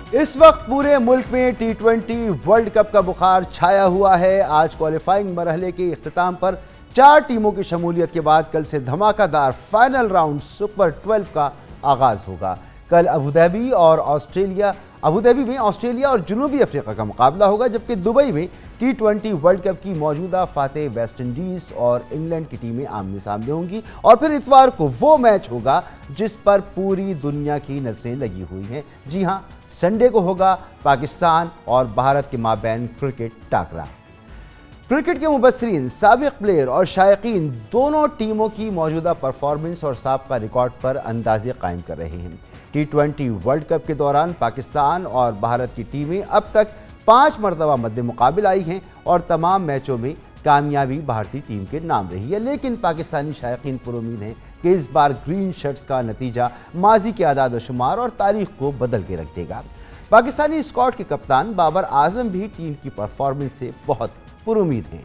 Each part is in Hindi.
इस वक्त पूरे मुल्क में T20 वर्ल्ड कप का बुखार छाया हुआ है। आज क्वालिफाइंग मरहले के इख्तिताम पर 4 टीमों की शमूलियत के बाद कल से धमाकेदार फाइनल राउंड सुपर 12 का आगाज होगा। कल अबूधाबी में ऑस्ट्रेलिया और जनूबी अफ्रीका का मुकाबला होगा, जबकि दुबई में T20 वर्ल्ड कप की मौजूदा फातेह वेस्ट इंडीज और इंग्लैंड की टीमें आमने सामने होंगी। और फिर इतवार को वो मैच होगा जिस पर पूरी दुनिया की नजरें लगी हुई हैं। जी हां, संडे को होगा पाकिस्तान और भारत के माबैन क्रिकेट टाकरा। क्रिकेट के मुबस्सिरीन, साबिक प्लेयर और शायकीन दोनों टीमों की मौजूदा परफॉर्मेंस और साबका रिकॉर्ड पर अंदाजे कायम कर रहे हैं। T20 वर्ल्ड कप के दौरान पाकिस्तान और भारत की टीमें अब तक 5 मरतबा मद्दे मुकाबिल आई हैं और तमाम मैचों में कामयाबी भारतीय टीम के नाम रही है। लेकिन पाकिस्तानी शायकीन पुरुमीद हैं कि इस बार ग्रीन शर्ट्स का नतीजा माजी के आदाद व शुमार और तारीख को बदल के रख देगा। पाकिस्तानी स्क्वाड के कप्तान बाबर आजम भी टीम की परफॉर्मेंस से बहुत पुरुमीद हैं।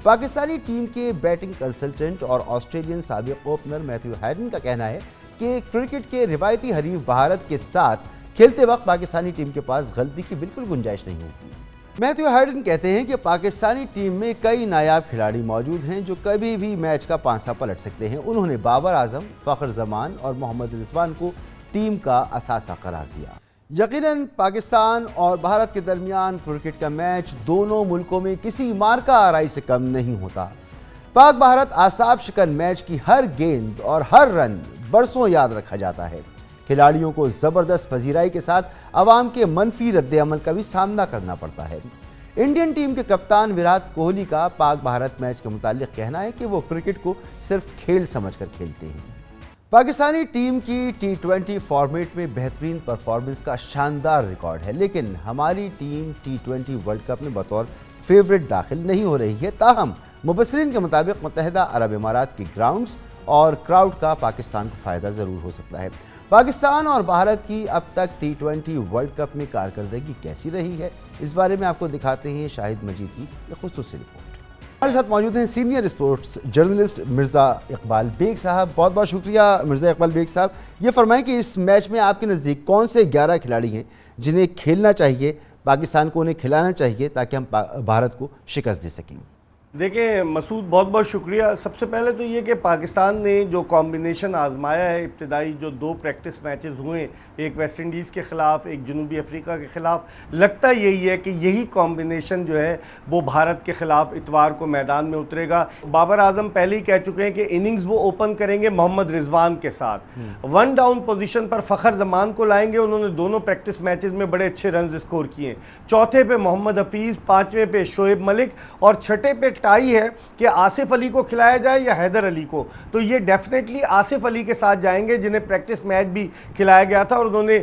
पाकिस्तानी टीम के बैटिंग कंसल्टेंट और ऑस्ट्रेलियन साबिक ओपनर मैथ्यू हैडन का कहना है कि क्रिकेट के रिवायती हरीफ भारत के साथ खेलते वक्त पाकिस्तानी टीम के पास गलती की बिल्कुल गुंजाइश नहीं होती। मैथ्यू हैडन कहते हैं कि पाकिस्तानी टीम में कई नायाब खिलाड़ी मौजूद हैं जो कभी भी मैच का पांसा पलट सकते हैं। उन्होंने बाबर आजम, फखर जमान और मोहम्मद रिजवान को टीम का असासा करार दिया। यकीनन पाकिस्तान और भारत के दरमियान क्रिकेट का मैच दोनों मुल्कों में किसी मार्का आराई से कम नहीं होता। पाक भारत आसाब शिकन मैच की हर गेंद और हर रन बरसों याद रखा जाता है। खिलाड़ियों को जबरदस्त पजीराई के साथ अवाम के मनफी रद्द-ए-अमल का भी सामना करना पड़ता है। इंडियन टीम के कप्तान विराट कोहली का पाक भारत मैच के मुतालिक कहना है कि वो क्रिकेट को सिर्फ खेल समझकर खेलते हैं। पाकिस्तानी टीम की T20 फॉर्मेट में बेहतरीन परफॉर्मेंस का शानदार रिकॉर्ड है, लेकिन हमारी टीम T20 वर्ल्ड कप में बतौर फेवरेट दाखिल नहीं हो रही है। ताहम मुबस्सिरीन के मुताबिक मुत्तहिदा अरब इमारात की ग्राउंड्स और क्राउड का पाकिस्तान को फ़ायदा ज़रूर हो सकता है। पाकिस्तान और भारत की अब तक T20 वर्ल्ड कप में कारकर्दगी कैसी रही है, इस बारे में आपको दिखाते हैं शाहिद मजीद की एक खुसूसी रिपोर्ट। हमारे साथ मौजूद हैं senior sports journalist Mirza Iqbal Baig साहब। बहुत बहुत शुक्रिया मिर्ज़ा इकबाल बेग साहब। ये फरमाएं कि इस मैच में आपके नज़दीक कौन से 11 खिलाड़ी हैं जिन्हें खेलना चाहिए, पाकिस्तान को उन्हें खिलाना चाहिए ताकि हम भारत को शिकस्त दे सकें? देखिए मसूद, बहुत बहुत शुक्रिया। सबसे पहले तो ये कि पाकिस्तान ने जो कॉम्बिनेशन आजमाया है, इब्तदाई जो 2 प्रैक्टिस मैचेस हुए, एक वेस्ट इंडीज़ के ख़िलाफ़, एक जनूबी अफ्रीका के ख़िलाफ़, लगता यही है कि यही कॉम्बिनेशन जो है वो भारत के ख़िलाफ़ इतवार को मैदान में उतरेगा। बाबर आजम पहले ही कह चुके हैं कि इनिंग्स वो ओपन करेंगे मोहम्मद रिजवान के साथ। 1 डाउन पोजीशन पर फ़खर जमान को लाएंगे। उन्होंने दोनों प्रैक्टिस मैचेस में बड़े अच्छे रन स्कोर किए। चौथे पे मोहम्मद हफीज़, 5वें पे शोएब मलिक और छठे पे टाई है कि आसिफ अली को खिलाया जाए या हैदर अली को। तो ये डेफिनेटली आसिफ अली के साथ जाएंगे जिन्हें प्रैक्टिस मैच भी खिलाया गया था और उन्होंने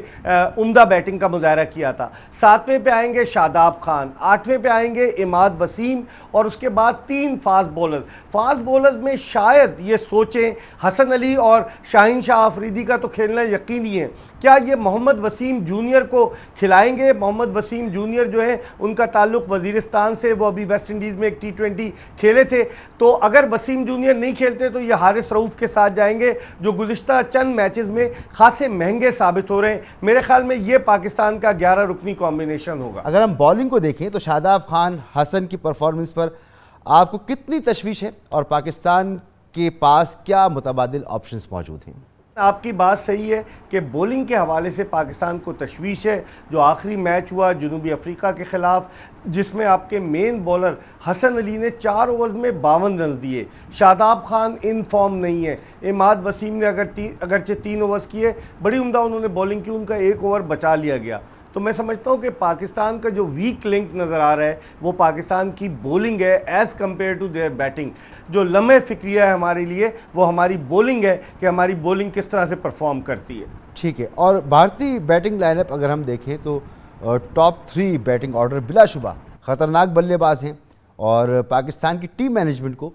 उम्दा बैटिंग का मुजाहरा किया था। 7वें पे आएंगे शादाब खान, 8वें पे आएंगे इमाद वसीम और उसके बाद 3 फास्ट बॉलर। फास्ट बॉलर में शायद ये सोचें हसन अली और शाहीन शाह अफरीदी का तो खेलना यकीनी है। क्या ये मोहम्मद वसीम जूनियर को खिलाएंगे? मोहम्मद वसीम जूनियर जो है उनका ताल्लुक वजीरिस्तान से, वो अभी वेस्ट इंडीज़ में एक T20 खेले थे। तो अगर वसीम जूनियर नहीं खेलते तो ये हारिस रऊफ के साथ जाएंगे जो गुज़िश्ता चंद मैचेस में खासे महंगे साबित हो रहे हैं। मेरे ख्याल में ये पाकिस्तान का 11 रुकनी कॉम्बिनेशन होगा। अगर हम बॉलिंग को देखें तो शादाब खान, हसन की परफॉर्मेंस पर आपको कितनी तशवीश है और पाकिस्तान के पास क्या मुतबादिल ऑप्शंस मौजूद हैं? आपकी बात सही है कि बॉलिंग के हवाले से पाकिस्तान को तशवीश है। जो आखिरी मैच हुआ जनूबी अफ्रीका के ख़िलाफ़, जिसमें आपके मेन बॉलर हसन अली ने 4 ओवर्स में 52 रन दिए। शादाब खान इन फॉर्म नहीं है। इमाद वसीम ने अगरचे 3 ओवर्स किए, बड़ी उम्दा उन्होंने बॉलिंग की, उनका 1 ओवर बचा लिया गया। तो मैं समझता हूँ कि पाकिस्तान का जो वीक लिंक नज़र आ रहा है वो पाकिस्तान की बॉलिंग है as compared to their batting. जो लम्हे फ़िक्रिया है हमारे लिए वो हमारी बॉलिंग है कि हमारी बॉलिंग किस तरह से परफॉर्म करती है। ठीक है। और भारतीय बैटिंग लाइनअप अगर हम देखें तो टॉप 3 बैटिंग ऑर्डर बिलाशुबा ख़तरनाक बल्लेबाज हैं और पाकिस्तान की टीम मैनेजमेंट को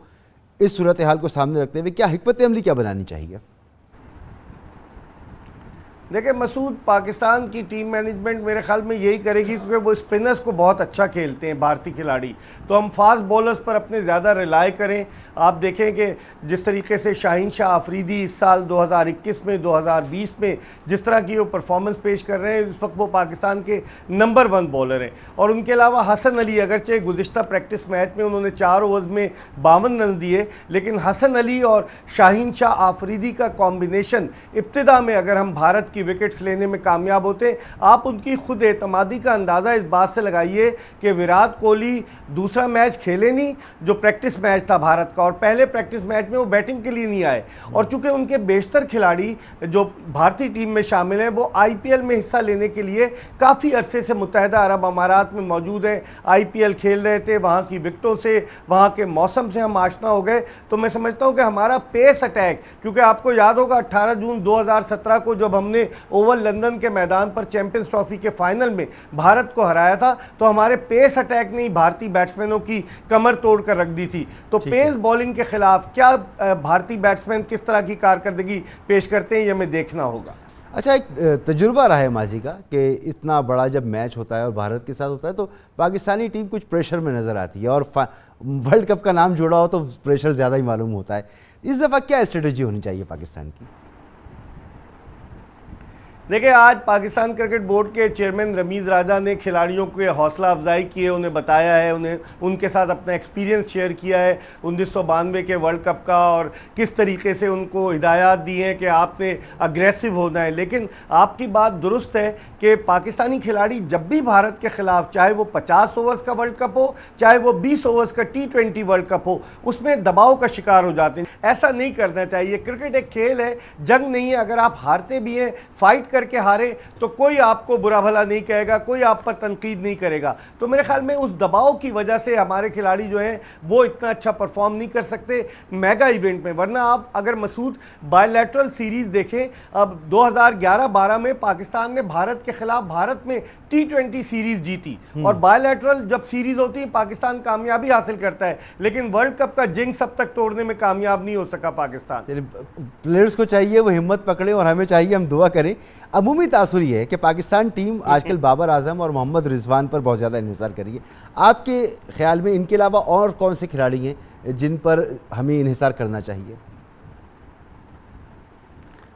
इस सूरत हाल को सामने रखते हुए क्या हिकमत अमली क्या बनानी चाहिए? देखिए मसूद, पाकिस्तान की टीम मैनेजमेंट मेरे ख्याल में यही करेगी क्योंकि वो स्पिनर्स को बहुत अच्छा खेलते हैं भारतीय खिलाड़ी, तो हम फास्ट बॉलर्स पर अपने ज़्यादा रिलाय करें। आप देखें कि जिस तरीके से शाहीन शाह अफरीदी इस साल 2021 में 2020 में जिस तरह की वो परफॉर्मेंस पेश कर रहे हैं, इस वक्त वो पाकिस्तान के नंबर 1 बॉलर हैं। और उनके अलावा हसन अली, अगरचे गुज़िश्ता प्रैक्टिस मैच में उन्होंने 4 ओवर्स में 52 रन दिए, लेकिन हसन अली और शाहीन शाह अफरीदी का कॉम्बिनेशन इब्तिदा में अगर हम भारत की विकेट्स लेने में कामयाब होते, आप उनकी खुद एतमादी का अंदाज़ा इस बात से लगाइए कि विराट कोहली दूसरा मैच खेले नहीं जो प्रैक्टिस मैच था भारत का, और पहले प्रैक्टिस मैच में वो बैटिंग के लिए नहीं आए। और चूंकि उनके बेशतर खिलाड़ी जो भारतीय टीम में शामिल हैं वो आईपीएल में हिस्सा लेने के लिए काफ़ी अरसे से मुत्तहदा अरब अमारात में मौजूद हैं, आईपीएल खेल रहे थे, वहाँ की विकेटों से, वहाँ के मौसम से हम आशना हो गए। तो मैं समझता हूँ कि हमारा पेस अटैक, क्योंकि आपको याद होगा 18 जून 2017 को जब हमने ओवल लंदन के मैदान पर चैंपियंस ट्रॉफी के फाइनल में भारत को हराया था, तो हमारे पेस अटैक ने भारतीय बैट्समैनों की कमर तोड़ कर रख दी थी। तो पेस बॉलिंग के खिलाफ क्या भारतीय बैट्समैन किस तरह की कारकर्दगी पेश करते हैं, ये हमें देखना होगा। अच्छा, एक तजुर्बा रहा है माजी का कि इतना बड़ा जब मैच होता है और भारत के साथ होता है तो पाकिस्तानी टीम कुछ प्रेशर में नज़र आती है, और वर्ल्ड कप का नाम जुड़ा हो तो प्रेशर ज़्यादा ही मालूम होता है। इस दफ़ा क्या स्ट्रेटजी होनी चाहिए पाकिस्तान की? देखिए, आज पाकिस्तान क्रिकेट बोर्ड के चेयरमैन रमीज़ राजा ने खिलाड़ियों को हौसला अफजाई की है, उन्हें बताया है, उन्हें उनके साथ अपना एक्सपीरियंस शेयर किया है 1992 के वर्ल्ड कप का, और किस तरीके से उनको हिदायत दी हैं कि आपने अग्रेसिव होना है। लेकिन आपकी बात दुरुस्त है कि पाकिस्तानी खिलाड़ी जब भी भारत के ख़िलाफ़, चाहे वो 50 ओवर्स का वर्ल्ड कप हो, चाहे वो 20 ओवर्स का T20 वर्ल्ड कप हो, उसमें दबाव का शिकार हो जाते हैं। ऐसा नहीं करना चाहिए। क्रिकेट एक खेल है, जंग नहीं है। अगर आप हारते भी हैं, फाइट करके हारे, तो कोई आपको बुरा भला नहीं कहेगा, कोई आप पर तनकीद नहीं करेगा। तो मेरे ख्याल में उस दबाव की वजह से हमारे खिलाड़ी जो हैं वो इतना अच्छा परफॉर्म नहीं कर सकते मेगा इवेंट में। वरना आप अगर मसूद बायलैटरल सीरीज देखें, अब 2011-12 में पाकिस्तान ने भारत के खिलाफ भारत में T20 सीरीज जीती, और बायलैटरल जब सीरीज होती है पाकिस्तान कामयाबी हासिल करता है, लेकिन वर्ल्ड कप का जिंक्स अब तक तोड़ने में कामयाब नहीं हो सका पाकिस्तान। प्लेयर्स को चाहिए वो हिम्मत पकड़े, और हमें चाहिए हम दुआ करें। अमूमी तासुर ये है कि पाकिस्तान टीम आजकल बाबर आजम और मोहम्मद रिजवान पर बहुत ज़्यादा इन्हिसार कर रही है। आपके ख्याल में इनके अलावा और कौन से खिलाड़ी हैं जिन पर हमें इन्हिसार करना चाहिए?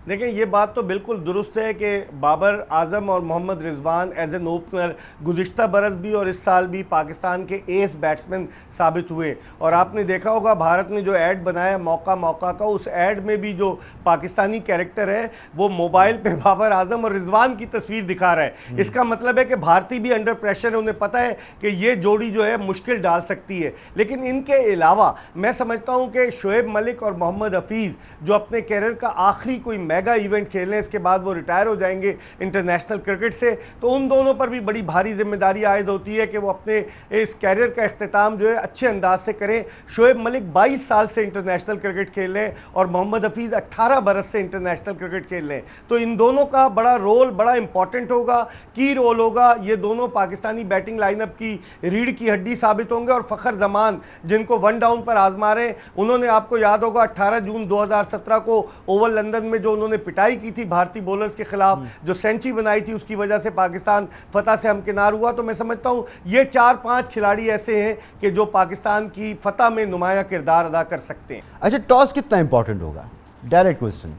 देखें, ये बात तो बिल्कुल दुरुस्त है कि बाबर आजम और Mohammad Rizwan as an opener गुज़िश्ता बरस भी और इस साल भी पाकिस्तान के एस बैट्समैन साबित हुए। और आपने देखा होगा भारत ने जो ऐड बनाया मौका मौका का, उस ऐड में भी जो पाकिस्तानी कैरेक्टर है वो मोबाइल पे बाबर आजम और रिजवान की तस्वीर दिखा रहा है। इसका मतलब है कि भारतीय भी अंडर प्रेशर है, उन्हें पता है कि ये जोड़ी जो है मुश्किल डाल सकती है। लेकिन इनके अलावा मैं समझता हूँ कि शोएब मलिक और मोहम्मद हफीज़ जो अपने कैरियर का आखिरी कोई मेगा इवेंट खेलने, इसके बाद वो रिटायर हो जाएंगे इंटरनेशनल क्रिकेट से, तो उन दोनों पर भी बड़ी भारी जिम्मेदारी आयद होती है कि वो अपने इस कैरियर का अख्तिताम जो है अच्छे अंदाज से करें। शोएब मलिक 22 साल से इंटरनेशनल क्रिकेट खेल रहे हैं और मोहम्मद हफीज़ 18 बरस से इंटरनेशनल क्रिकेट खेल रहे हैं। तो इन दोनों का बड़ा रोल, बड़ा इंपॉर्टेंट होगा, की रोल होगा। ये दोनों पाकिस्तानी बैटिंग लाइनअप की रीढ़ की हड्डी साबित होंगे। और फ़खर जमान जिनको 1 डाउन पर आजमा रहे हैं, उन्होंने, आपको याद होगा 18 जून 2017 को ओवल लंदन में जो उन्होंने पिटाई की थी भारतीय बॉलर्स के खिलाफ, जो सेंचुरी बनाई थी, उसकी वजह से पाकिस्तान फतह से हमकिनार हुआ। तो मैं समझता हूं ये 4-5 खिलाड़ी ऐसे हैं कि जो पाकिस्तान की फतह में नुमाया किरदार अदा कर सकते हैं। अच्छा, टॉस कितना इंपॉर्टेंट होगा? Direct question.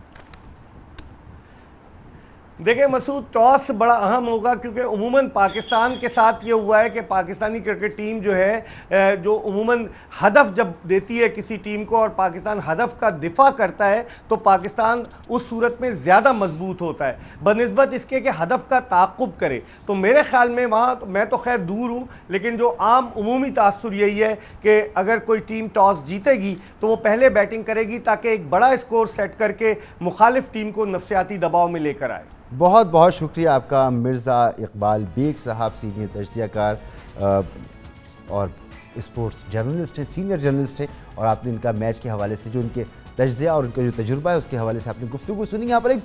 देखिए मसूद, टॉस बड़ा अहम होगा क्योंकि उमूमन पाकिस्तान के साथ ये हुआ है कि पाकिस्तानी क्रिकेट टीम जो है जो उमूमन हदफ जब देती है किसी टीम को और पाकिस्तान हदफ का दिफा करता है तो पाकिस्तान उस सूरत में ज़्यादा मजबूत होता है बनिस्बत इसके कि हदफ का ताक़ुब करे। तो मेरे ख्याल में वहाँ मैं तो खैर दूर हूँ, लेकिन जो आम उमूमी तासुर यही है कि अगर कोई टीम टॉस जीतेगी तो वो पहले बैटिंग करेगी ताकि एक बड़ा स्कोर सेट करके मुखालिफ टीम को नफसियाती दबाव में लेकर आए। बहुत बहुत शुक्रिया आपका मिर्ज़ा इकबाल बेग साहब, सीनियर तजज़ियाकार और स्पोर्ट्स जर्नलिस्ट हैं, सीनियर जर्नलिस्ट हैं, और आपने इनका मैच के हवाले से जो इनके तजज़िया और उनका जो तजुर्बा है उसके हवाले से आपने गुफ्तगू सुनी। यहाँ पर एक